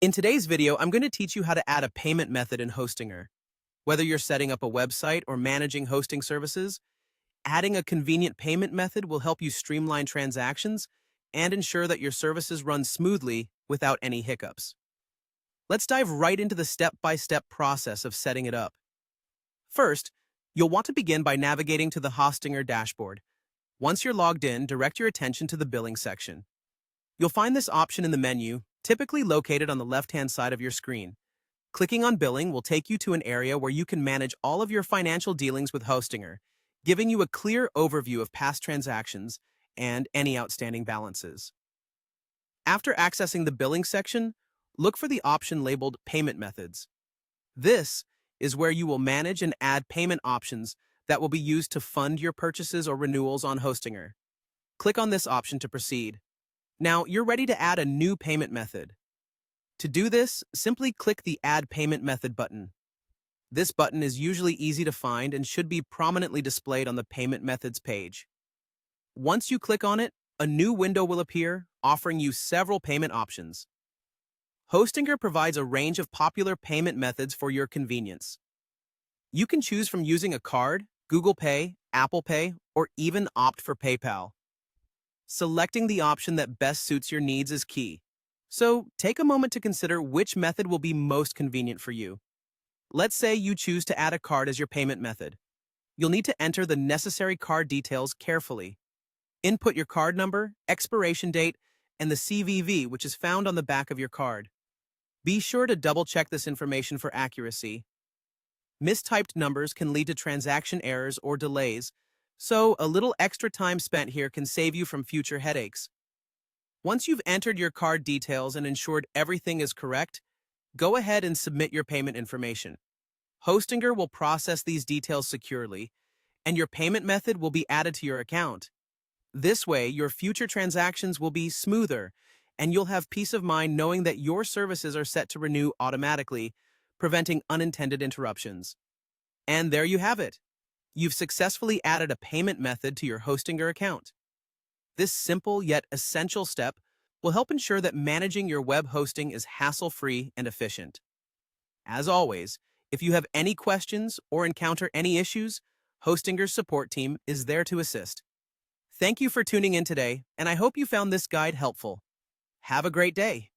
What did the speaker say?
In today's video, I'm going to teach you how to add a payment method in Hostinger. Whether you're setting up a website or managing hosting services, adding a convenient payment method will help you streamline transactions and ensure that your services run smoothly without any hiccups. Let's dive right into the step-by-step process of setting it up. First, you'll want to begin by navigating to the Hostinger dashboard. Once you're logged in, direct your attention to the billing section. You'll find this option in the menu, typically located on the left-hand side of your screen. Clicking on Billing will take you to an area where you can manage all of your financial dealings with Hostinger, giving you a clear overview of past transactions and any outstanding balances. After accessing the Billing section, look for the option labeled Payment Methods. This is where you will manage and add payment options that will be used to fund your purchases or renewals on Hostinger. Click on this option to proceed. Now, you're ready to add a new payment method. To do this, simply click the Add Payment Method button. This button is usually easy to find and should be prominently displayed on the Payment Methods page. Once you click on it, a new window will appear, offering you several payment options. Hostinger provides a range of popular payment methods for your convenience. You can choose from using a card, Google Pay, Apple Pay, or even opt for PayPal. Selecting the option that best suits your needs is key. So, take a moment to consider which method will be most convenient for you. Let's say you choose to add a card as your payment method. You'll need to enter the necessary card details carefully. Input your card number, expiration date, and the CVV, which is found on the back of your card. Be sure to double-check this information for accuracy. Mistyped numbers can lead to transaction errors or delays, so a little extra time spent here can save you from future headaches. Once you've entered your card details and ensured everything is correct, go ahead and submit your payment information. Hostinger will process these details securely, and your payment method will be added to your account. This way, your future transactions will be smoother, and you'll have peace of mind knowing that your services are set to renew automatically, preventing unintended interruptions. And there you have it. You've successfully added a payment method to your Hostinger account. This simple yet essential step will help ensure that managing your web hosting is hassle-free and efficient. As always, if you have any questions or encounter any issues, Hostinger's support team is there to assist. Thank you for tuning in today, and I hope you found this guide helpful. Have a great day.